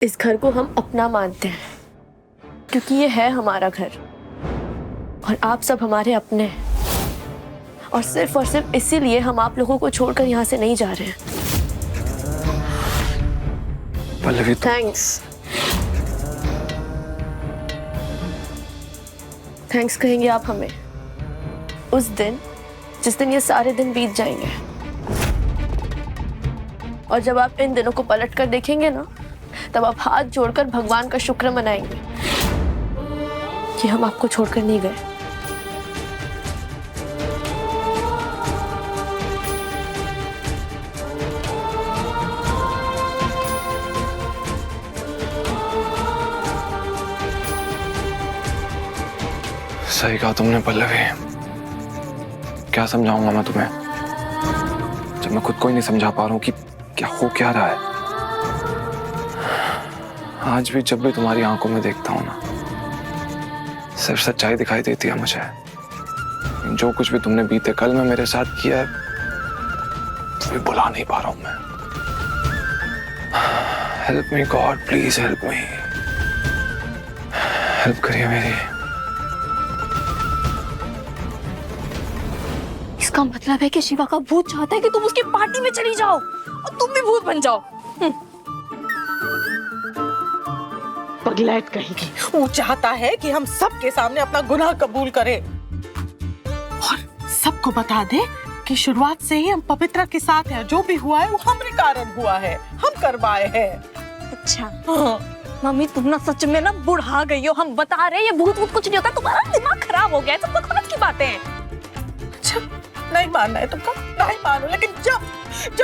इस घर को हम अपना मानते हैं क्योंकि ये है हमारा घर और आप सब हमारे अपने हैं। और सिर्फ इसीलिए हम आप लोगों को छोड़कर यहाँ से नहीं जा रहे हैं। पल्लवी थैंक्स कहेंगे आप हमें उस दिन जिस दिन ये सारे दिन बीत जाएंगे। और जब आप इन दिनों को पलट कर देखेंगे ना, तब आप हाथ जोड़कर भगवान का शुक्र मनाएंगे कि हम आपको छोड़कर नहीं गए। सही कहा तुमने पल्लवी। क्या समझाऊंगा मैं तुम्हें जब मैं खुद को ही नहीं समझा पा रहा हूँ कि क्या हो क्या रहा है। आज भी जब भी तुम्हारी आंखों में देखता हूं ना, सिर्फ सच्चाई दिखाई देती है मुझे। जो कुछ भी तुमने बीते कल में मेरे साथ किया है वो भी भुला नहीं पा रहा हूं मैं। Help me God, please help me. Help करिए मेरी। इसका मतलब है कि शिवा का भूत चाहता है कि तुम उसकी पार्टी में चली जाओ और तुम भी भूत बन जाओ। पगलैट कहेगी। वो चाहता है कि हम सबके सामने अपना गुनाह कबूल करें और सबको बता दे कि शुरुआत से ही हम पवित्रा के साथ हैं। जो भी हुआ है वो हमारे कारण हुआ है, हम करवाए हैं। अच्छा मम्मी, तुम ना सच में ना बुढ़ा गई हो। हम बता रहे हैं ये भूत वूत कुछ नहीं होता, तुम्हारा दिमाग खराब हो गया है। सब बकवास की बातें हैं। अच्छा नहीं मानना है तुमको, नहीं मानो, लेकिन जब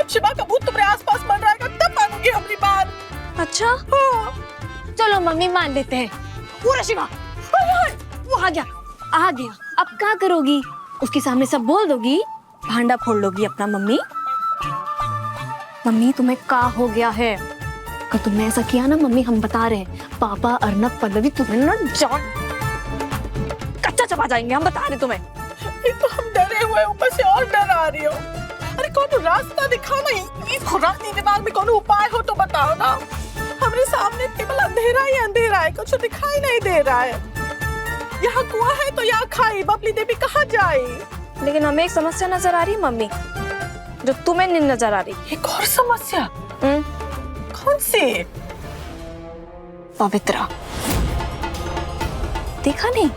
शिवा का भूत तुम्हारे आसपास बन रहेगा तब मानोगी हमारी बात। अच्छा चलो मम्मी मान लेते हैं। पूरा शिवा वो आ गया। अब क्या करोगी? उसके सामने सब बोल दोगी, भांडा फोड़ लोगी अपना। मम्मी तुम्हें क्या हो गया है? अगर तुमने ऐसा किया ना मम्मी, हम बता रहे हैं पापा, अर्नब, पल्लवी तुम्हें ना जान कच्चा चबा जाएंगे। हम बता रहे तुम्हें। एक तो हम डरे हुए, ऊपर से और डर आ रही हो। अरे कौन रास्ता दिखाओ ना, इस खुरानी दिमाग में कौन उपाय हो तो बताओ ना। हमारे सामने केवल अंधेरा ही अंधेरा है, कुछ दिखाई नहीं दे रहा है। यहाँ कुआं है तो यहाँ खाई, बबली देवी कहाँ जाए? लेकिन हमें एक समस्या नजर आ रही है मम्मी, जो तुम्हें नहीं नजर आ रही। एक और समस्या? कौन सी? पवित्रा। देखा नहीं,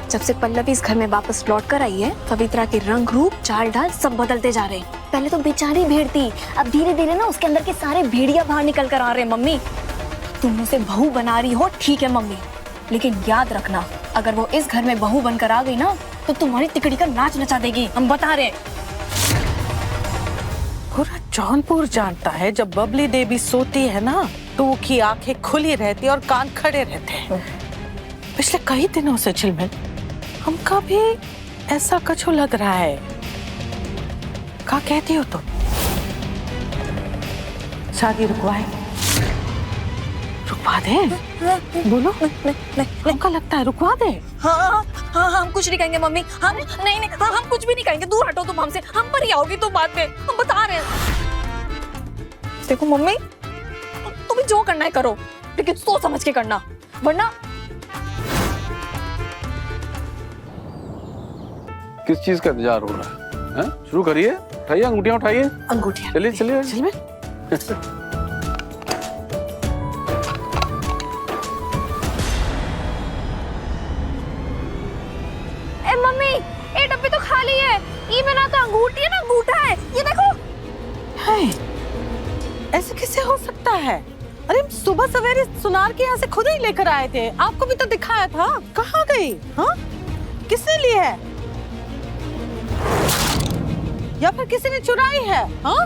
जब से पल्लवी इस घर में वापस लौट कर आई है, पवित्रा के रंग रूप चाल ढाल सब बदलते जा रहे हैं। पहले तो बेचारी भेड़ थी, अब धीरे धीरे ना उसके अंदर के सारे भेड़िया बाहर निकल कर आ रहे हैं। मम्मी तुम उसे बहू बना रही हो, ठीक है मम्मी, लेकिन याद रखना अगर वो इस घर में बहू बनकर आ गई ना तो तुम्हारी तिकड़ी का नाच नचा देगी। हम बता रहे। पूरा जौनपुर जानता है जब बबली देवी सोती है ना तो वो की आंखें खुली रहती और कान खड़े रहते हैं। पिछले कई दिनों से झिलमिल हमका भी ऐसा कुछ लग रहा है। क्या कहती हो तुम? शादी रुकवाए? रुकवा दे? बोलो। हमका लगता है रुकवा दे। हाँ हम कुछ नहीं कहेंगे मम्मी। हम नहीं हम कुछ भी नहीं कहेंगे। दूर हटो तुम हमसे, हम पर ही आओगी तुम बाद में। हम बता रहे हैं। देखो मम्मी, तुम्हें जो करना है करो, लेकिन सोच समझ के करना, वरना। किस चीज का इंतजार हो रहा है? शुरू करिए, उठाइए अंगूठियां, उठाइए अंगूठियां। चलिए चलिए झिलमिल मम्मी ये डब्बी तो खाली है। ये में ना तो अंगूठी है ना अंगूठा है। ये देखो। ऐसे कैसे हो सकता है? अरे हम सुबह सवेरे सुनार के यहाँ से खुद ही लेकर आए थे, आपको भी तो दिखाया था। कहाँ गई? हाँ किसने ली है या फिर किसी ने चुराई है? हाँ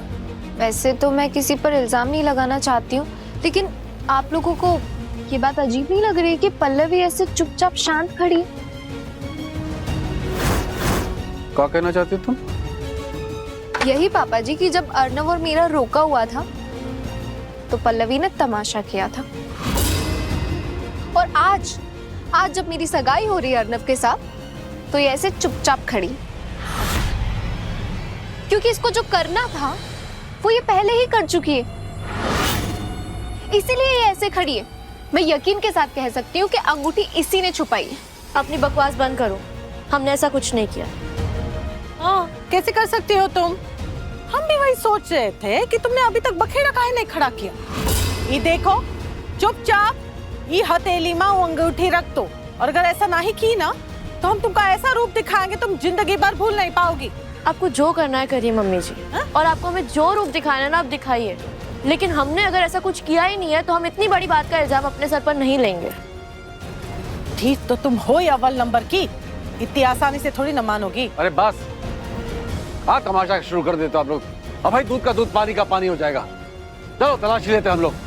वैसे तो मैं किसी पर इल्जाम नहीं लगाना चाहती हूँ, लेकिन आप लोगों को ये बात अजीब नहीं लग रही कि पल्लवी ऐसे चुपचाप शांत खड़ी? क्या कहना चाहती तुम? यही पापा जी कि जब अर्नव और मीरा रोका हुआ था तो पल्लवी ने तमाशा किया था, और आज जब मेरी सगाई हो रही है अर्नव के साथ तो ये ऐसे चुपचाप खड़ी, क्योंकि इसको जो करना था वो ये पहले ही कर चुकी है। इसीलिए ये ऐसे खड़ी है। मैं यकीन के साथ कह सकती हूँ कि अंगूठी इसी ने छुपाई है। अपनी बकवास बंद करो, हमने ऐसा कुछ नहीं किया। हाँ, कैसे कर सकती हो तुम? हम भी वही सोच रहे थे कि तुमने अभी तक बखेड़ा काहे नहीं खड़ा किया। ये देखो, चुपचाप ये हथेली में वो अंगूठी रख दो, और अगर ऐसा नहीं की ना तो हम तुमको ऐसा रूप दिखाएंगे तुम जिंदगी भर भूल नहीं पाओगी। आपको जो करना है करिए मम्मी जी, और आपको हमें जो रूप दिखाना है ना आप दिखाइए, लेकिन हमने अगर ऐसा कुछ किया ही नहीं है तो हम इतनी बड़ी बात का इल्जाम अपने सर पर नहीं लेंगे। ठीक तो तुम हो ही अव्वल नंबर की, इतनी आसानी से थोड़ी न मानोगी। अरे बस, हाँ तमाशा शुरू कर देते हो आप लोग। अब भाई दूध का दूध पानी का पानी हो जाएगा। चलो तलाशी लेते हैं हम लोग।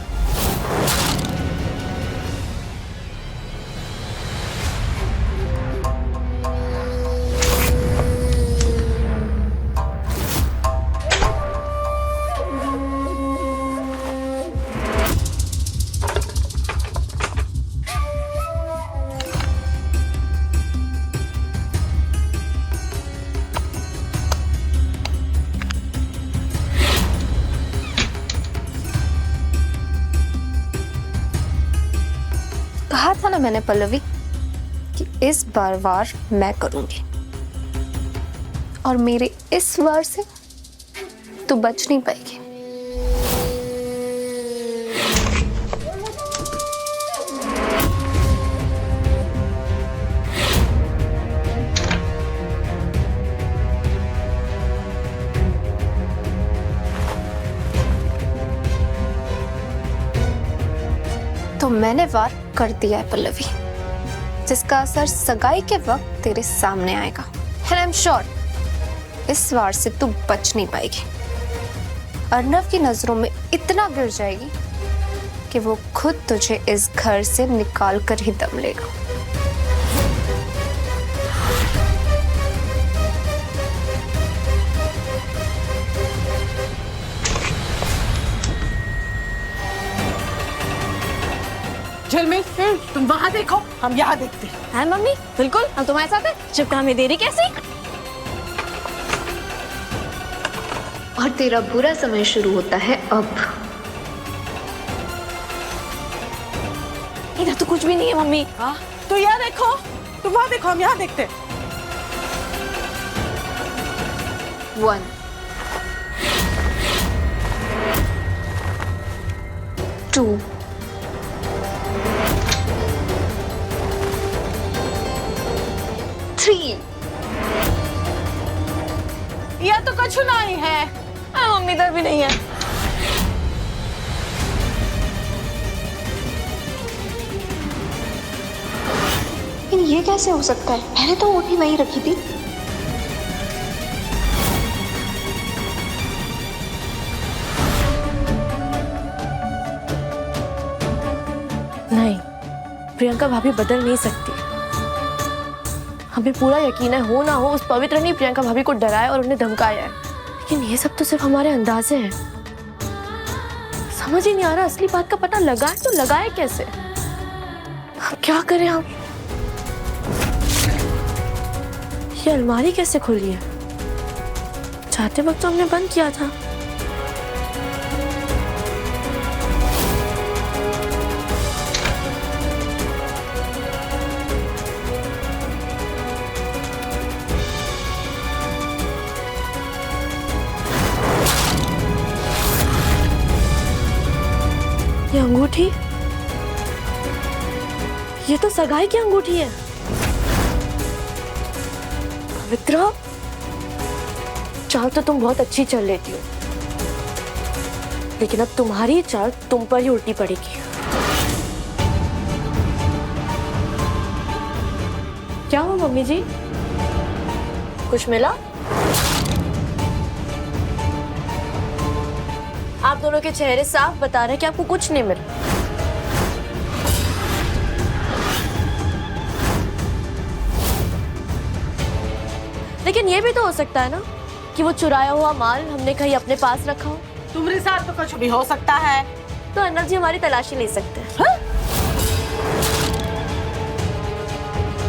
कहा था ना मैंने पल्लवी कि इस बार वार मैं करूंगी, और मेरे इस वार से तू बच नहीं पाएगी। तो मैंने वार कर दिया है पल्लवी, जिसका असर सगाई के वक्त तेरे सामने आएगा। एंड आई एम श्योर इस वार से तू बच नहीं पाएगी। अर्नव की नजरों में इतना गिर जाएगी कि वो खुद तुझे इस घर से निकाल कर ही दम लेगा। झिलमिल, तुम वहाँ देखो, हम यहाँ देखते हैं। हाँ मम्मी, बिल्कुल हम तुम्हारे साथ हैं। चिपका में देरी कैसी? और तेरा बुरा समय शुरू होता है अब। इधर तो कुछ भी नहीं है मम्मी। हाँ, तो यहाँ देखो, तुम वहाँ देखो, हम यहाँ देखते हैं। 1 2 3 यह तो कुछ नहीं है। मम्मी इधर भी नहीं है। लेकिन ये कैसे हो सकता है? मैंने तो अंगूठी वहीं रखी थी। नहीं, प्रियंका भाभी बदल नहीं सकती। हमें पूरा यकीन है, हो ना हो उस पवित्र ने प्रियंका भाभी को डराया और उन्हें धमकाया है, लेकिन ये सब तो सिर्फ हमारे अंदाजे हैं। समझ ही नहीं आ रहा असली बात का पता लगाए तो लगाए कैसे। अब क्या करें हम? ये अलमारी कैसे खुली है? जाते वक्त तो हमने बंद किया था। ये अंगूठी, ये तो सगाई की अंगूठी है। पवित्र, चाल तो तुम बहुत अच्छी चल लेती हो, लेकिन अब तुम्हारी चाल तुम पर ही उल्टी पड़ेगी। क्या हुआ मम्मी जी, कुछ मिला? आप दोनों के चेहरे साफ बता रहे हैं कि आपको कुछ नहीं मिला। लेकिन ये भी तो हो सकता है ना कि वो चुराया हुआ माल हमने कहीं अपने पास रखा हो। तुम्हारे साथ तो कुछ भी हो सकता है। तो अर्नव जी हमारी तलाशी ले सकते हैं। हाँ?